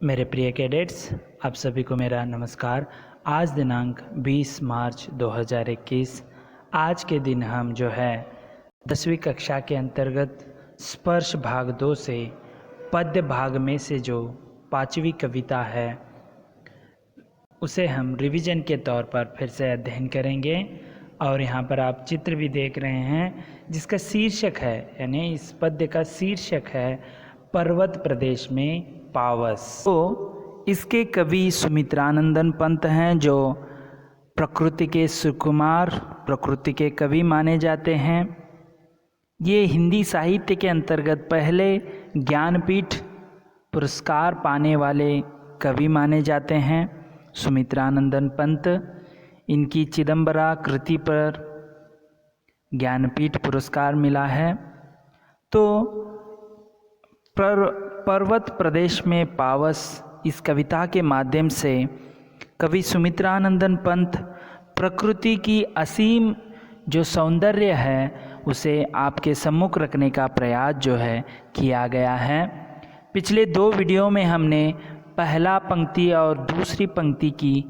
मेरे प्रिय कैडेट्स, आप सभी को मेरा नमस्कार। आज दिनांक 20 मार्च 2021। आज के दिन हम जो है 10वीं कक्षा के अंतर्गत स्पर्श भाग 2 से पद्य भाग में से जो 5वीं कविता है उसे हम रिवीजन के तौर पर फिर से अध्ययन करेंगे। और यहाँ पर आप चित्र भी देख रहे हैं जिसका शीर्षक है, यानी इस पद्य का शीर्षक है पर्वत प्रदेश में पावस। तो इसके कवि सुमित्रानंदन पंत हैं, जो प्रकृति के सुकुमार, प्रकृति के कवि माने जाते हैं। ये हिंदी साहित्य के अंतर्गत पहले ज्ञानपीठ पुरस्कार पाने वाले कवि माने जाते हैं, सुमित्रानंदन पंत। इनकी चिदंबरा कृति पर ज्ञानपीठ पुरस्कार मिला है। तो पर्वत प्रदेश में पावस, इस कविता के माध्यम से कवि सुमित्रानंदन पंत प्रकृति की असीम जो सौंदर्य है उसे आपके सम्मुख रखने का प्रयास जो है किया गया है। पिछले 2 वीडियो में हमने पहला पंक्ति और दूसरी पंक्ति की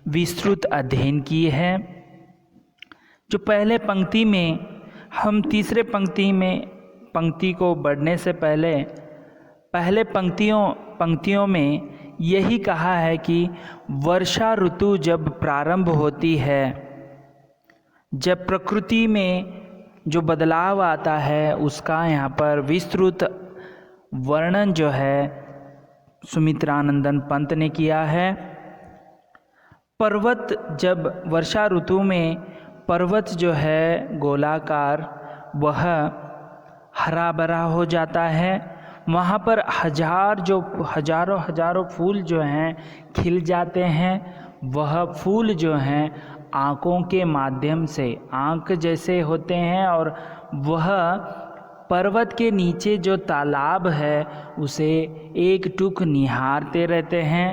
विस्तृत अध्ययन की है। जो पहले पंक्ति में हम तीसरे पंक्ति को बढ़ने से पहले पंक्तियों में यही कहा है कि वर्षा ऋतु जब प्रारंभ होती है, जब प्रकृति में जो बदलाव आता है उसका यहाँ पर विस्तृत वर्णन जो है सुमित्रानंदन पंत ने किया है। पर्वत, जब वर्षा ऋतु में पर्वत जो है गोलाकार, वह हरा भरा हो जाता है। वहाँ पर हजारों फूल जो हैं खिल जाते हैं। वह फूल जो हैं आँखों के माध्यम से, आँख जैसे होते हैं, और वह पर्वत के नीचे जो तालाब है उसे एकटुक निहारते रहते हैं।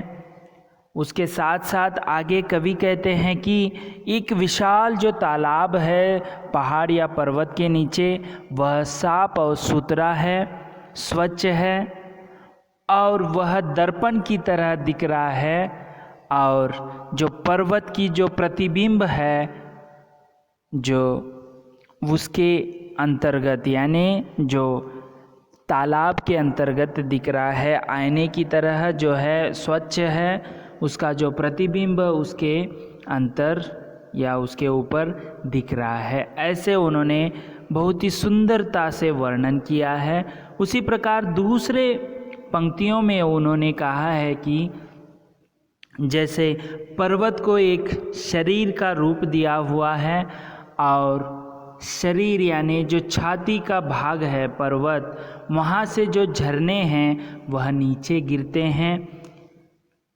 उसके साथ साथ आगे कवि कहते हैं कि एक विशाल जो तालाब है पहाड़ या पर्वत के नीचे, वह साफ और सुथरा है, स्वच्छ है, और वह दर्पण की तरह दिख रहा है। और जो पर्वत की जो प्रतिबिंब है, जो उसके अंतर्गत, यानी जो तालाब के अंतर्गत दिख रहा है, आईने की तरह जो है स्वच्छ है, उसका जो प्रतिबिंब उसके अंतर या उसके ऊपर दिख रहा है। ऐसे उन्होंने बहुत ही सुंदरता से वर्णन किया है। उसी प्रकार दूसरे पंक्तियों में उन्होंने कहा है कि जैसे पर्वत को एक शरीर का रूप दिया हुआ है, और शरीर यानी जो छाती का भाग है पर्वत, वहाँ से जो झरने हैं वह नीचे गिरते हैं,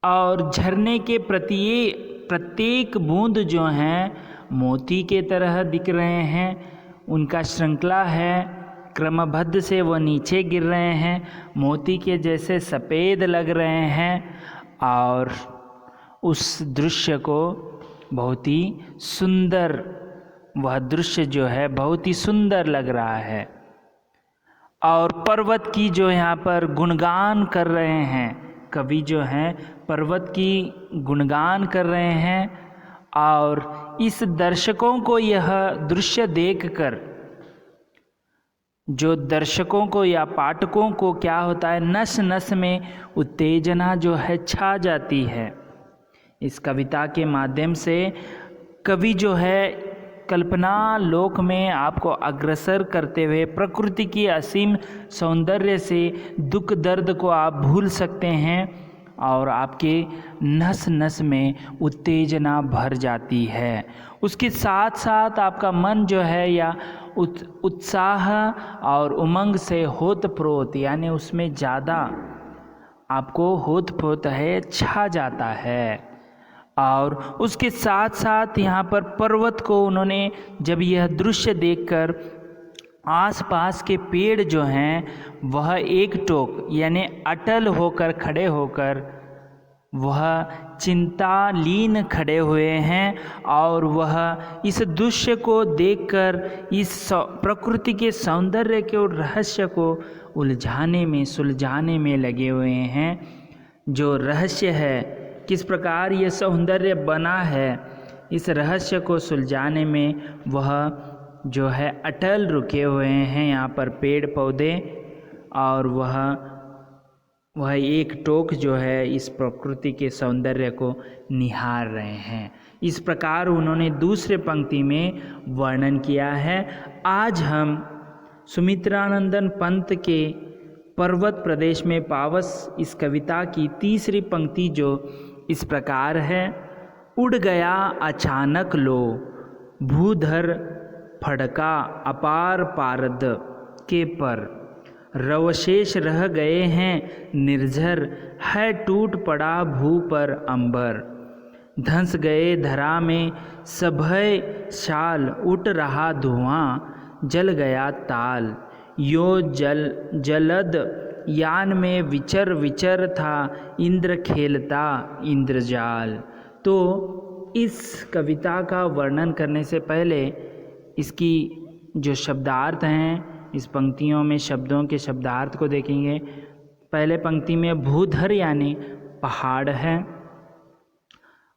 और झरने के प्रत्येक बूंद जो हैं मोती के तरह दिख रहे हैं। उनका श्रृंखला है, क्रमबद्ध से वह नीचे गिर रहे हैं, मोती के जैसे सफ़ेद लग रहे हैं, और उस दृश्य को बहुत ही सुंदर, वह दृश्य जो है बहुत ही सुंदर लग रहा है। और पर्वत की जो यहाँ पर गुणगान कर रहे हैं कवि, जो हैं पर्वत की गुणगान कर रहे हैं। और इस दर्शकों को यह दृश्य देखकर, जो दर्शकों को या पाठकों को क्या होता है, नस नस में उत्तेजना जो है छा जाती है। इस कविता के माध्यम से कवि जो है कल्पना लोक में आपको अग्रसर करते हुए प्रकृति की असीम सौंदर्य से दुख दर्द को आप भूल सकते हैं, और आपके नस नस में उत्तेजना भर जाती है। उसके साथ साथ आपका मन जो है या उत्साह और उमंग से होत-प्रोत, यानी उसमें ज़्यादा आपको होत-प्रोत है छा जाता है। और उसके साथ साथ यहाँ पर पर्वत को उन्होंने जब यह दृश्य देखकर आसपास के पेड़ जो हैं वह एक टोक यानी अटल होकर खड़े होकर वह चिंतालीन खड़े हुए हैं, और वह इस दृश्य को देखकर इस प्रकृति के सौंदर्य के और रहस्य को उलझाने में सुलझाने में लगे हुए हैं। जो रहस्य है, किस प्रकार ये सौंदर्य बना है, इस रहस्य को सुलझाने में वह जो है अटल रुके हुए हैं। यहाँ पर पेड़ पौधे और वह एक टोक जो है इस प्रकृति के सौंदर्य को निहार रहे हैं। इस प्रकार उन्होंने दूसरे पंक्ति में वर्णन किया है। आज हम सुमित्रानंदन पंत के पर्वत प्रदेश में पावस इस कविता की तीसरी पंक्ति जो इस प्रकार है। उड़ गया अचानक लो भूधर फड़का अपार पारद के पर, रवशेष रह गए हैं निर्झर है टूट पड़ा भू पर अंबर, धंस गए धरा में सभय शाल उठ रहा धुआं जल गया ताल, यो जलद यान में विचर विचर था इंद्र खेलता इंद्रजाल। तो इस कविता का वर्णन करने से पहले इसकी जो शब्दार्थ हैं, इस पंक्तियों में शब्दों के शब्दार्थ को देखेंगे। पहले पंक्ति में भूधर यानी पहाड़ है,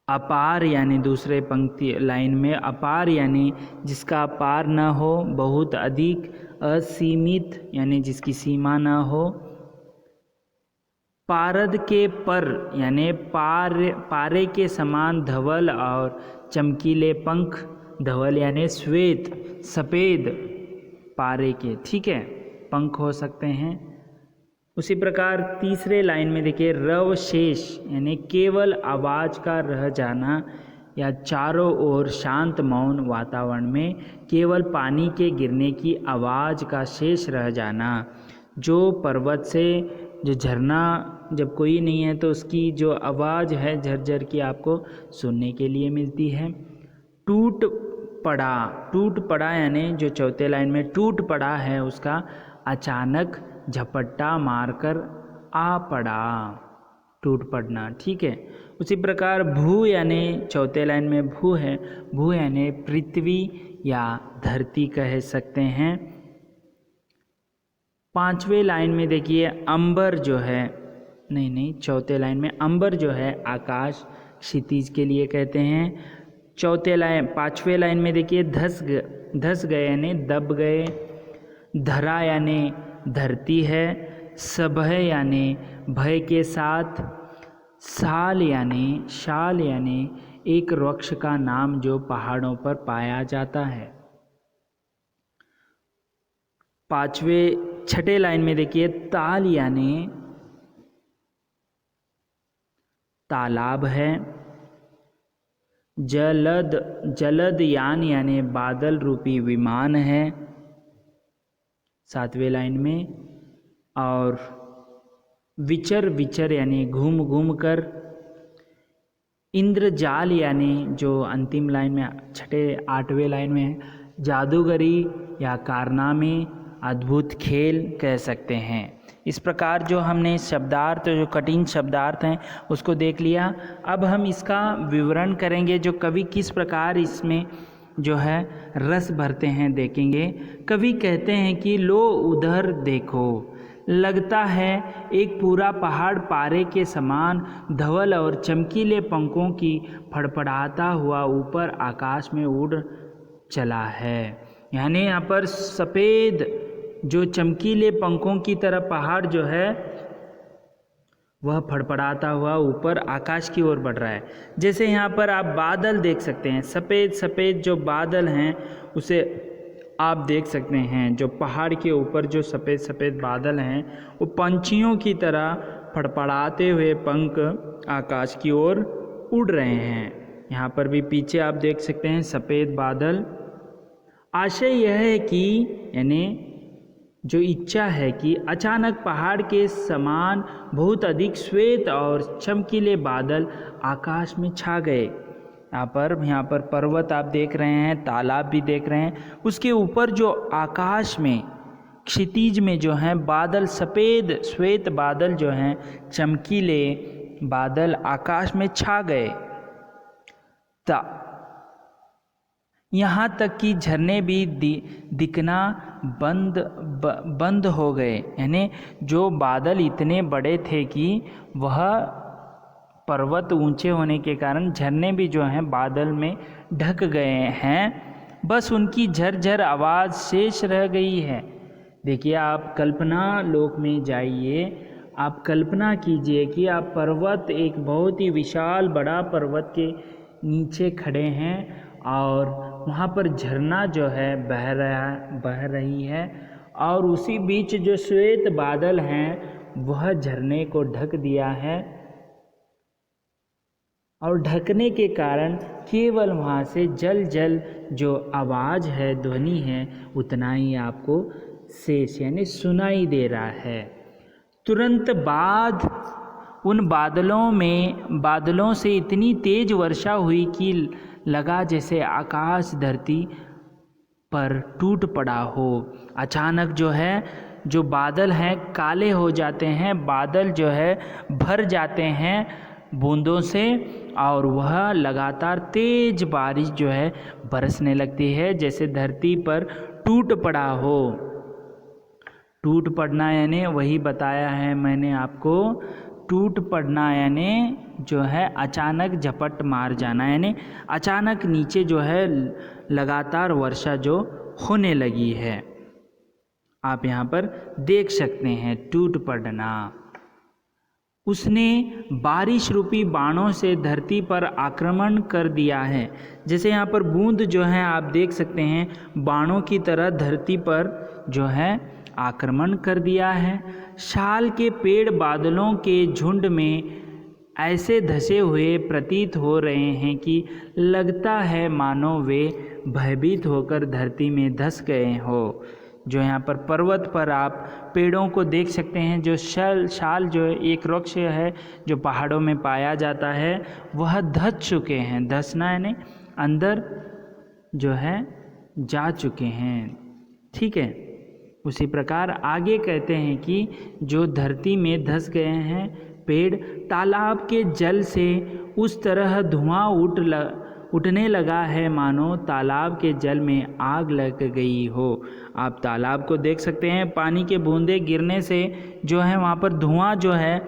अपार यानी दूसरे पंक्ति लाइन में अपार यानी जिसका पार न हो, बहुत अधिक, असीमित यानी जिसकी सीमा न हो, पारद के पर यानी पारे के समान धवल और चमकीले पंख, धवल यानी श्वेत सफ़ेद पारे के, ठीक है, पंख हो सकते हैं। उसी प्रकार तीसरे लाइन में देखिए रव शेष यानी केवल आवाज़ का रह जाना या चारों ओर शांत मौन वातावरण में केवल पानी के गिरने की आवाज़ का शेष रह जाना। जो पर्वत से जो झरना जब कोई नहीं है तो उसकी जो आवाज़ है झरझर की आपको सुनने के लिए मिलती है। टूट पड़ा यानी जो चौथे लाइन में टूट पड़ा है उसका अचानक झपट्टा मारकर आ पड़ा, टूट पड़ना, ठीक है। उसी प्रकार भू यानी चौथे लाइन में भू है, भू यानी पृथ्वी या धरती कह सकते हैं। पांचवें लाइन में देखिए अंबर जो है, नहीं चौथे लाइन में अंबर जो है आकाश क्षितिज के लिए कहते हैं। पांचवें लाइन में देखिए धस गए यानी दब गए, धरा यानी धरती है, सभय यानी भय के साथ, शाल यानी एक वृक्ष का नाम जो पहाड़ों पर पाया जाता है। छठे लाइन में देखिए ताल यानी तालाब है, जलद यान यानी बादल रूपी विमान है सातवें लाइन में, और विचर यानी घूम कर, इंद्रजाल यानी जो अंतिम लाइन में आठवें लाइन में जादूगरी या कारनामे, अद्भुत खेल कह सकते हैं। इस प्रकार जो हमने शब्दार्थ, जो कठिन शब्दार्थ हैं उसको देख लिया। अब हम इसका विवरण करेंगे, जो कवि किस प्रकार इसमें जो है रस भरते हैं देखेंगे। कवि कहते हैं कि लो उधर देखो, लगता है एक पूरा पहाड़ पारे के समान धवल और चमकीले पंखों की फड़फड़ाता हुआ ऊपर आकाश में उड़ चला है। यानी यहाँ पर सफ़ेद जो चमकीले पंखों की तरह पहाड़ जो है वह फड़फड़ाता हुआ ऊपर आकाश की ओर बढ़ रहा है। जैसे यहाँ पर आप बादल देख सकते हैं, सफ़ेद जो बादल हैं उसे आप देख सकते हैं। जो पहाड़ के ऊपर जो सफ़ेद बादल हैं वो पंछियों की तरह फड़फड़ाते हुए पंख आकाश की ओर उड़ रहे हैं। यहाँ पर भी पीछे आप देख सकते हैं सफ़ेद बादल। आशय यह है कि यानी जो इच्छा है कि अचानक पहाड़ के समान बहुत अधिक श्वेत और चमकीले बादल आकाश में छा गए। यहाँ पर पर्वत आप देख रहे हैं, तालाब भी देख रहे हैं, उसके ऊपर जो आकाश में क्षितिज में जो हैं बादल, सफ़ेद श्वेत बादल जो हैं, चमकीले बादल आकाश में छा गए। यहाँ तक कि झरने भी दिखना बंद हो गए। यानी जो बादल इतने बड़े थे कि वह पर्वत ऊंचे होने के कारण झरने भी जो हैं बादल में ढक गए हैं, बस उनकी झरझर आवाज़ शेष रह गई है। देखिए, आप कल्पना लोक में जाइए, आप कल्पना कीजिए कि आप पर्वत, एक बहुत ही विशाल बड़ा पर्वत के नीचे खड़े हैं और वहाँ पर झरना जो है बह रही है, और उसी बीच जो श्वेत बादल हैं वह झरने को ढक दिया है, और ढकने के कारण केवल वहाँ से जल जल जो आवाज़ है, ध्वनि है, उतना ही आपको शेष यानी सुनाई दे रहा है। तुरंत बाद उन बादलों से इतनी तेज वर्षा हुई कि लगा जैसे आकाश धरती पर टूट पड़ा हो। अचानक जो है, जो बादल हैं काले हो जाते हैं, बादल जो है भर जाते हैं बूंदों से, और वह लगातार तेज बारिश जो है बरसने लगती है, जैसे धरती पर टूट पड़ा हो। टूट पड़ना यानी वही बताया है मैंने आपको, टूट पड़ना यानी जो है अचानक झपट मार जाना, यानी अचानक नीचे जो है लगातार वर्षा जो होने लगी है। आप यहाँ पर देख सकते हैं टूट पड़ना। उसने बारिश रूपी बाणों से धरती पर आक्रमण कर दिया है। जैसे यहाँ पर बूंद जो है आप देख सकते हैं, बाणों की तरह धरती पर जो है आक्रमण कर दिया है। शाल के पेड़ बादलों के झुंड में ऐसे धसे हुए प्रतीत हो रहे हैं कि लगता है मानो वे भयभीत होकर धरती में धस गए हो। जो यहाँ पर पर्वत पर आप पेड़ों को देख सकते हैं, जो शाल जो एक वृक्ष है जो पहाड़ों में पाया जाता है, वह धस चुके हैं। धसना यानी अंदर जो है जा चुके हैं, ठीक है। उसी प्रकार आगे कहते हैं कि जो धरती में धस गए हैं पेड़, तालाब के जल से उस तरह धुआं उठने लगा है मानो तालाब के जल में आग लग गई हो। आप तालाब को देख सकते हैं, पानी के बूंदे गिरने से जो है वहाँ पर धुआं जो है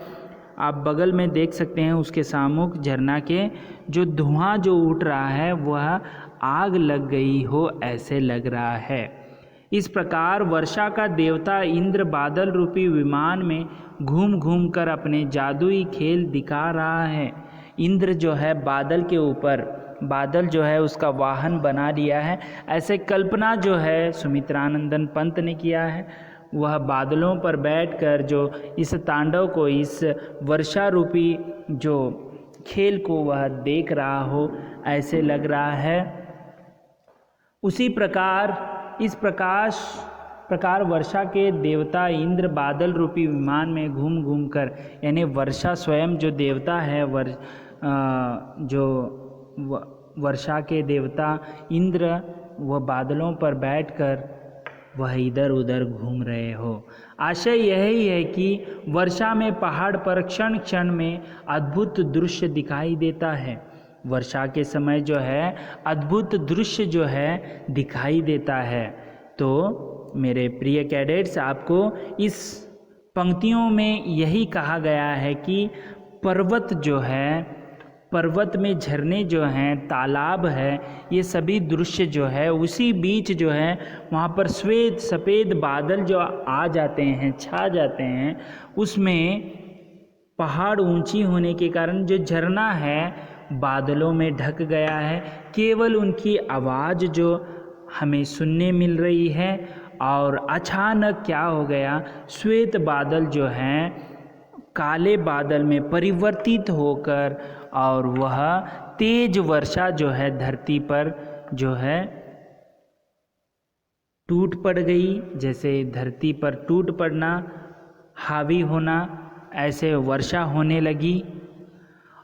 आप बगल में देख सकते हैं, उसके सामुख झरना के जो धुआं जो उठ रहा है वह आग लग गई हो ऐसे लग रहा है। इस प्रकार वर्षा का देवता इंद्र बादल रूपी विमान में घूम घूम कर अपने जादुई खेल दिखा रहा है। इंद्र जो है बादल के ऊपर, बादल जो है उसका वाहन बना लिया है, ऐसे कल्पना जो है सुमित्रानंदन पंत ने किया है। वह बादलों पर बैठकर जो इस तांडव को, इस वर्षा रूपी जो खेल को वह देख रहा हो ऐसे लग रहा है। उसी प्रकार इस प्रकार वर्षा के देवता इंद्र बादल रूपी विमान में घूम घूम कर, यानी वर्षा स्वयं जो देवता है, वर्षा के देवता इंद्र वह बादलों पर बैठकर वह इधर उधर घूम रहे हो। आशय यही है कि वर्षा में पहाड़ पर क्षण क्षण में अद्भुत दृश्य दिखाई देता है। वर्षा के समय जो है अद्भुत दृश्य जो है दिखाई देता है। तो मेरे प्रिय कैडेट्स, आपको इस पंक्तियों में यही कहा गया है कि पर्वत जो है, पर्वत में झरने जो हैं, तालाब है, ये सभी दृश्य जो है उसी बीच जो है वहाँ पर श्वेत सफ़ेद बादल जो आ जाते हैं, छा जाते हैं, उसमें पहाड़ ऊंची होने के कारण जो झरना है बादलों में ढक गया है। केवल उनकी आवाज़ जो हमें सुनने मिल रही है, और अचानक क्या हो गया, श्वेत बादल जो हैं काले बादल में परिवर्तित होकर और वह तेज वर्षा जो है धरती पर जो है टूट पड़ गई। जैसे धरती पर टूट पड़ना, हावी होना, ऐसे वर्षा होने लगी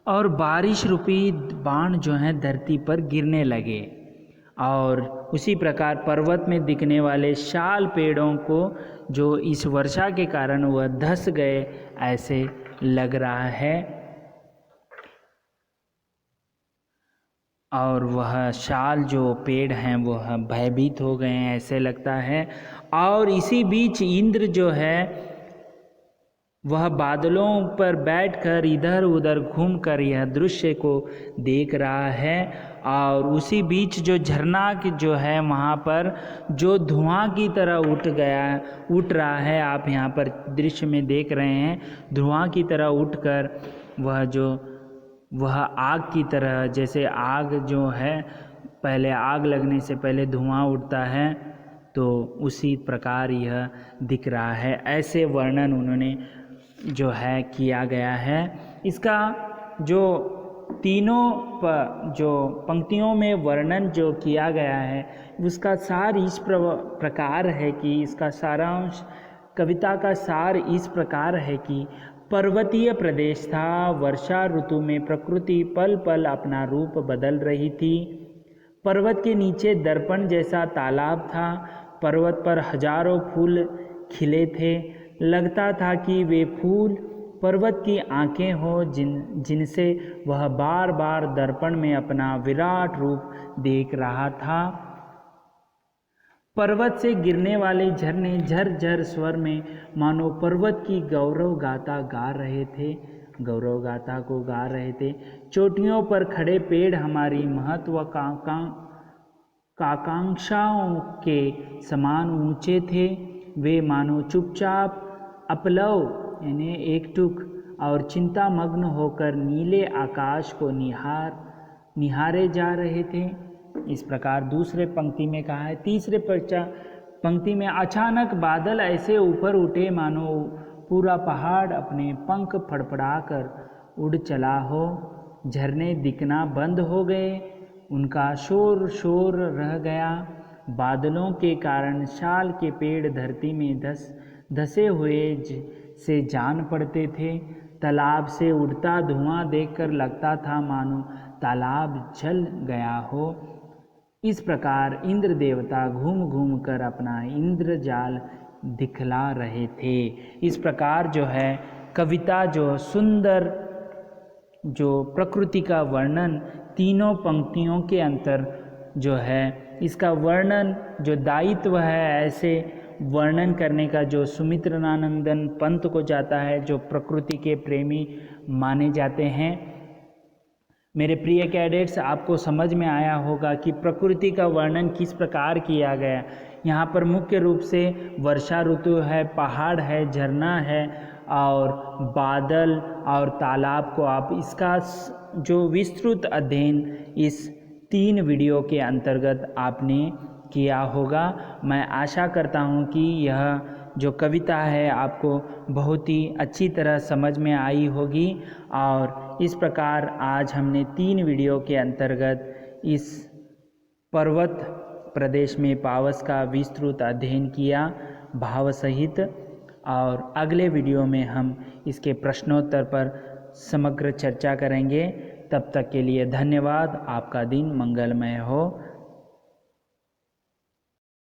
और बारिश रूपी बाण जो हैं धरती पर गिरने लगे। और उसी प्रकार पर्वत में दिखने वाले शाल पेड़ों को जो इस वर्षा के कारण वह धस गए ऐसे लग रहा है, और वह शाल जो पेड़ हैं वह भयभीत हो गए हैं ऐसे लगता है। और इसी बीच इंद्र जो है वह बादलों पर बैठकर इधर उधर घूमकर यह दृश्य को देख रहा है। और उसी बीच जो झरना की जो है वहाँ पर जो धुआं की तरह उठ रहा है, आप यहाँ पर दृश्य में देख रहे हैं, धुआं की तरह उठकर वह आग की तरह, जैसे आग जो है पहले आग लगने से पहले धुआं उठता है, तो उसी प्रकार यह दिख रहा है। ऐसे वर्णन उन्होंने जो है किया गया है। इसका जो तीनों जो पंक्तियों में वर्णन जो किया गया है उसका सार इस प्रकार है कि इसका सारांश, कविता का सार इस प्रकार है कि पर्वतीय प्रदेश था, वर्षा ऋतु में प्रकृति पल पल अपना रूप बदल रही थी। पर्वत के नीचे दर्पण जैसा तालाब था, पर्वत पर हजारों फूल खिले थे। लगता था कि वे फूल पर्वत की आंखें हो, जिनसे वह बार बार दर्पण में अपना विराट रूप देख रहा था। पर्वत से गिरने वाले झरने झरझर स्वर में मानो पर्वत की गौरव गाथा गा रहे थे, गौरव गाथा को गा रहे थे। चोटियों पर खड़े पेड़ हमारी महत्वाकांक्षाओं के समान ऊंचे थे। वे मानो चुपचाप अपलव यानी एकटुक और चिंतामग्न होकर नीले आकाश को निहारे जा रहे थे। इस प्रकार दूसरे पंक्ति में कहा है। तीसरे पंक्ति में अचानक बादल ऐसे ऊपर उठे मानो पूरा पहाड़ अपने पंख फड़फड़ाकर उड़ चला हो। झरने दिखना बंद हो गए, उनका शोर रह गया। बादलों के कारण शाल के पेड़ धरती में धसे हुए से जान पड़ते थे। तालाब से उड़ता धुआं देखकर लगता था मानो तालाब जल गया हो। इस प्रकार इंद्र देवता घूम घूम कर अपना इंद्रजाल दिखला रहे थे। इस प्रकार जो है कविता जो सुंदर जो प्रकृति का वर्णन तीनों पंक्तियों के अंतर जो है इसका वर्णन जो दायित्व है ऐसे वर्णन करने का जो सुमित्रानंदन पंत को जाता है, जो प्रकृति के प्रेमी माने जाते हैं। मेरे प्रिय कैडेट्स, आपको समझ में आया होगा कि प्रकृति का वर्णन किस प्रकार किया गया। यहाँ पर मुख्य रूप से वर्षा ऋतु है, पहाड़ है, झरना है और बादल और तालाब को आप इसका जो विस्तृत अध्ययन इस 3 वीडियो के अंतर्गत आपने किया होगा। मैं आशा करता हूँ कि यह जो कविता है आपको बहुत ही अच्छी तरह समझ में आई होगी। और इस प्रकार आज हमने 3 वीडियो के अंतर्गत इस पर्वत प्रदेश में पावस का विस्तृत अध्ययन किया भाव सहित। और अगले वीडियो में हम इसके प्रश्नोत्तर पर समग्र चर्चा करेंगे। तब तक के लिए धन्यवाद। आपका दिन मंगलमय हो।